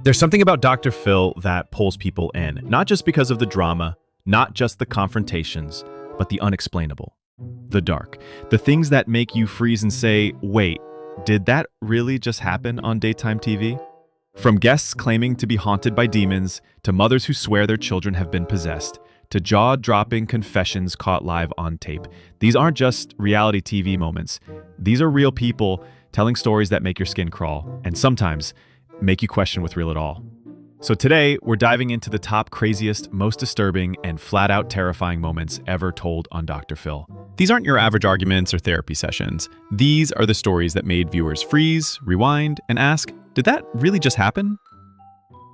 There's something about Dr. Phil that pulls people in, not just because of the drama, not just the confrontations, but the unexplainable, the dark, the things that make you freeze and say, wait, did that really just happen on daytime TV? From guests claiming to be haunted by demons, to mothers who swear their children have been possessed, to jaw-dropping confessions caught live on tape. These aren't just reality TV moments. These are real people telling stories that make your skin crawl, and sometimes make you question what's real at all. So today, we're diving into the top craziest, most disturbing, and flat-out terrifying moments ever told on Dr. Phil. These aren't your average arguments or therapy sessions. These are the stories that made viewers freeze, rewind, and ask, did that really just happen?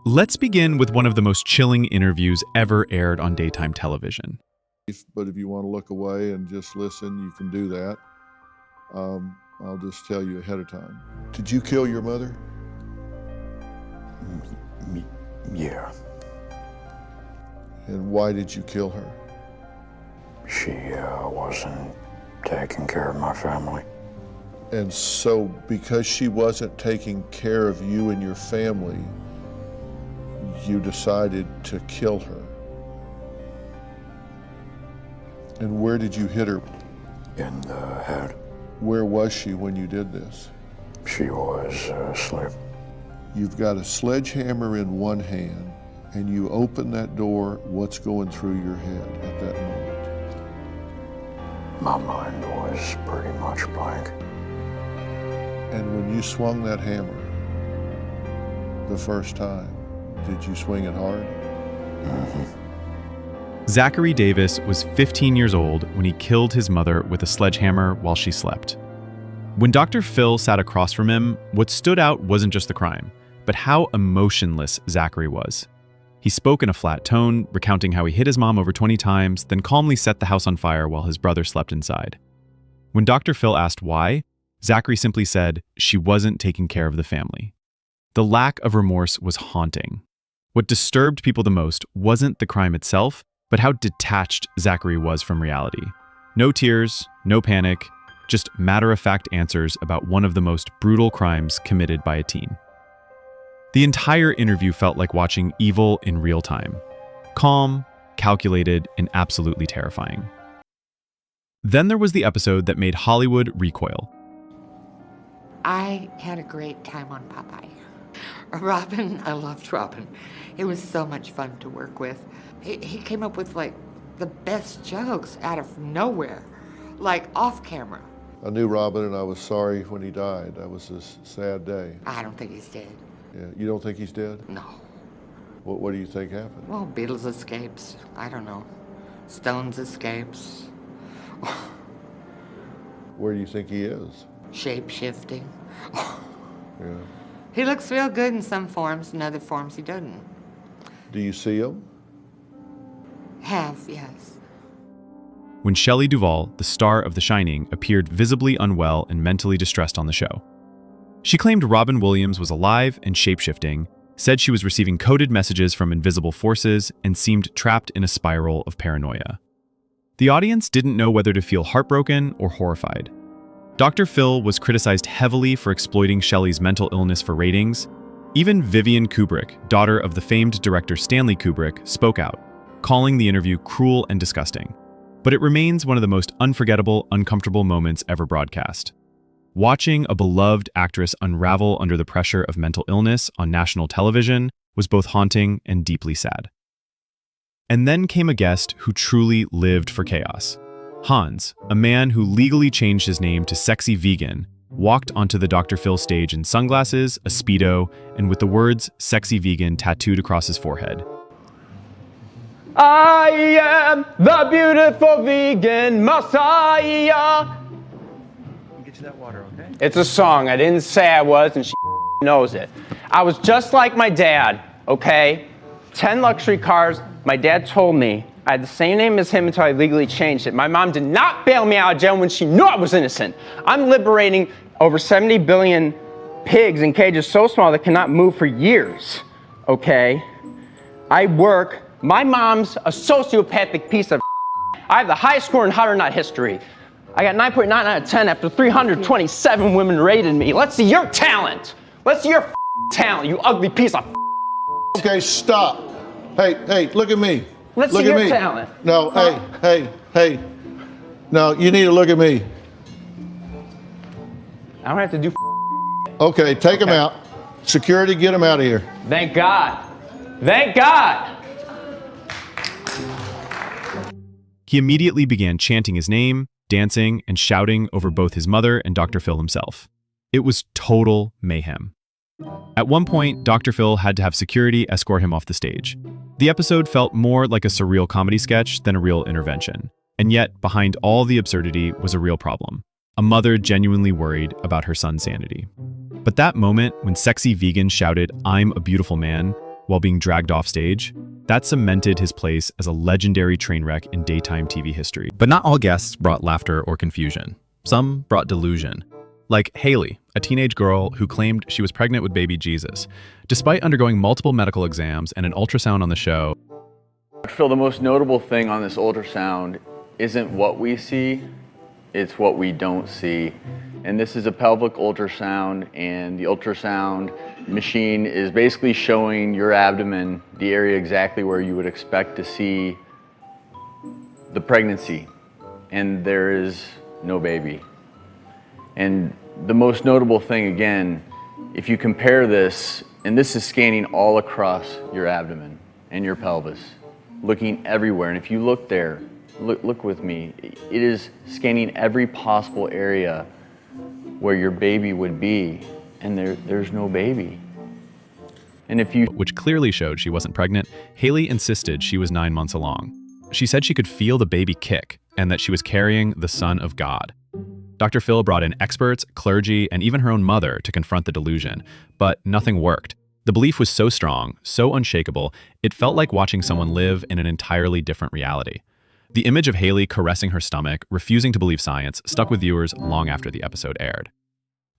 Let's begin with one of the most chilling interviews ever aired on daytime television. But if you want to look away and just listen, you can do that. I'll just tell you ahead of time. Did you kill your mother? Yeah. And why did you kill her? She wasn't taking care of my family. And so because she wasn't taking care of you and your family, you decided to kill her. And where did you hit her? In the head. Where was she when you did this? She was asleep. You've got a sledgehammer in one hand, and you open that door, what's going through your head at that moment? My mind was pretty much blank. And when you swung that hammer the first time, did you swing it hard? Mm-hmm. Zachary Davis was 15 years old when he killed his mother with a sledgehammer while she slept. When Dr. Phil sat across from him, what stood out wasn't just the crime, but how emotionless Zachary was. He spoke in a flat tone, recounting how he hit his mom over 20 times, then calmly set the house on fire while his brother slept inside. When Dr. Phil asked why, Zachary simply said she wasn't taking care of the family. The lack of remorse was haunting. What disturbed people the most wasn't the crime itself, but how detached Zachary was from reality. No tears, no panic, just matter-of-fact answers about one of the most brutal crimes committed by a teen. The entire interview felt like watching evil in real time. Calm, calculated, and absolutely terrifying. Then there was the episode that made Hollywood recoil. I had a great time on Popeye. Robin, I loved Robin. It was so much fun to work with. He came up with like the best jokes out of nowhere, like off camera. I knew Robin and I was sorry when he died. That was a sad day. I don't think he's dead. Yeah, you don't think he's dead? No. What do you think happened? Well, Beatles escapes. I don't know. Stones escapes. Where do you think he is? Shape-shifting. Yeah. He looks real good in some forms, in other forms he doesn't. Do you see him? Have, yes. When Shelley Duvall, the star of The Shining, appeared visibly unwell and mentally distressed on the show. She claimed Robin Williams was alive and shape-shifting, said she was receiving coded messages from invisible forces, and seemed trapped in a spiral of paranoia. The audience didn't know whether to feel heartbroken or horrified. Dr. Phil was criticized heavily for exploiting Shelley's mental illness for ratings. Even Vivian Kubrick, daughter of the famed director Stanley Kubrick, spoke out, calling the interview cruel and disgusting. But it remains one of the most unforgettable, uncomfortable moments ever broadcast. Watching a beloved actress unravel under the pressure of mental illness on national television was both haunting and deeply sad. And then came a guest who truly lived for chaos. Hans, a man who legally changed his name to Sexy Vegan, walked onto the Dr. Phil stage in sunglasses, a Speedo, and with the words Sexy Vegan tattooed across his forehead. I am the beautiful vegan messiah. Get you that water, okay? It's a song. I didn't say I was, and she knows it. I was just like my dad, okay? 10 luxury cars. My dad told me I had the same name as him until I legally changed it. My mom did not bail me out of jail when she knew I was innocent. I'm liberating over 70 billion pigs in cages so small they cannot move for years, okay? I work. My mom's a sociopathic piece of I have the highest score in hot or not history. I got 9.9 out of 10 after 327 women rated me. Let's see your talent. Let's see your talent, you ugly piece of Okay, stop. Hey, look at me. Let's look see at your me. talent. No, hey. No, you need to look at me. I don't have to do. Okay, take him out. Security, get him out of here. Thank God. Thank God. He immediately began chanting his name, dancing, and shouting over both his mother and Dr. Phil himself. It was total mayhem. At one point, Dr. Phil had to have security escort him off the stage. The episode felt more like a surreal comedy sketch than a real intervention. And yet, behind all the absurdity was a real problem. A mother genuinely worried about her son's sanity. But that moment when sexy vegan shouted, "I'm a beautiful man," while being dragged off stage, that cemented his place as a legendary train wreck in daytime TV history. But not all guests brought laughter or confusion. Some brought delusion. Like Haley, a teenage girl who claimed she was pregnant with baby Jesus. Despite undergoing multiple medical exams and an ultrasound on the show, Phil, the most notable thing on this ultrasound isn't what we see, it's what we don't see. And this is a pelvic ultrasound, and the ultrasound machine is basically showing your abdomen, the area exactly where you would expect to see the pregnancy, and there is no baby. And the most notable thing, again, if you compare this, and this is scanning all across your abdomen and your pelvis, looking everywhere, and if you look there, look with me, it is scanning every possible area where your baby would be, and there's no baby. And if you, which clearly showed she wasn't pregnant, Haley insisted she was 9 months along. She said she could feel the baby kick and that she was carrying the Son of God. Dr. Phil brought in experts, clergy, and even her own mother to confront the delusion, but nothing worked. The belief was so strong, so unshakable, it felt like watching someone live in an entirely different reality. The image of Haley caressing her stomach, refusing to believe science, stuck with viewers long after the episode aired.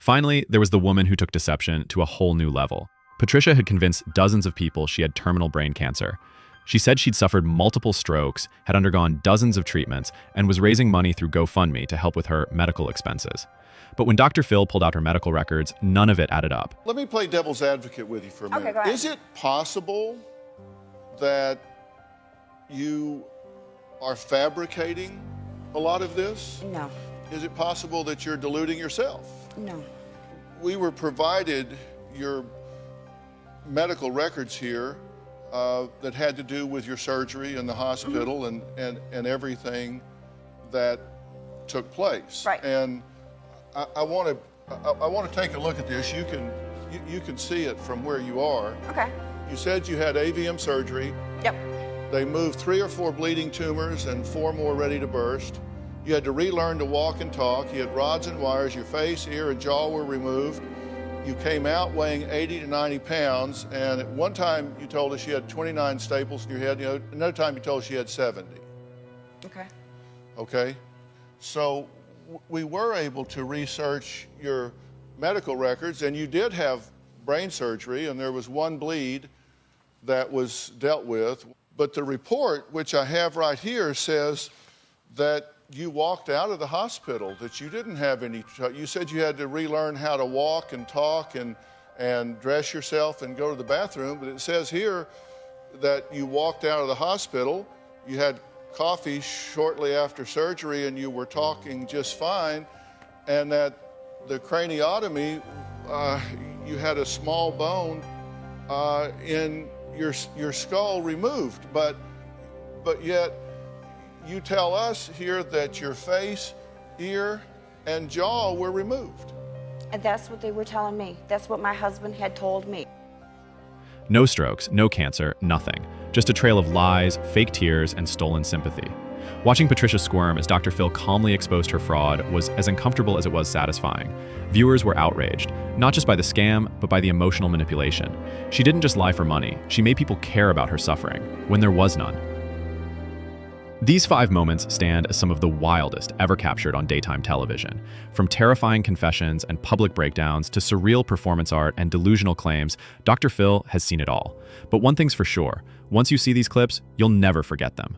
Finally, there was the woman who took deception to a whole new level. Patricia had convinced dozens of people she had terminal brain cancer. She said she'd suffered multiple strokes, had undergone dozens of treatments, and was raising money through GoFundMe to help with her medical expenses. But when Dr. Phil pulled out her medical records, none of it added up. Let me play devil's advocate with you for a minute. Okay, go ahead. Is it possible that you are fabricating a lot of this? No, Is it possible that you're deluding yourself? no. We were provided your medical records here that had to do with your surgery in the hospital and everything that took place. Right. And I want to take a look at this. You can see it from where you are. Okay. You said you had AVM surgery. Yep. They moved 3 or 4 bleeding tumors and 4 more ready to burst. You had to relearn to walk and talk. You had rods and wires. Your face, ear, and jaw were removed. You came out weighing 80 to 90 pounds, and at one time you told us you had 29 staples in your head. Another time you told us you had 70. Okay. Okay? So we were able to research your medical records, and you did have brain surgery, and there was 1 bleed that was dealt with. But the report, which I have right here, says that you walked out of the hospital, that you didn't have any, you said you had to relearn how to walk and talk and dress yourself and go to the bathroom, but it says here that you walked out of the hospital, you had coffee shortly after surgery, and you were talking just fine, and that the craniotomy, you had a small bone in your skull removed, but yet you tell us here that your face, ear, and jaw were removed. And that's what they were telling me. That's what my husband had told me. No strokes, no cancer, nothing. Just a trail of lies, fake tears, and stolen sympathy. Watching Patricia squirm as Dr. Phil calmly exposed her fraud was as uncomfortable as it was satisfying. Viewers were outraged, not just by the scam, but by the emotional manipulation. She didn't just lie for money, she made people care about her suffering, when there was none. These 5 moments stand as some of the wildest ever captured on daytime television. From terrifying confessions and public breakdowns to surreal performance art and delusional claims, Dr. Phil has seen it all. But one thing's for sure, once you see these clips, you'll never forget them.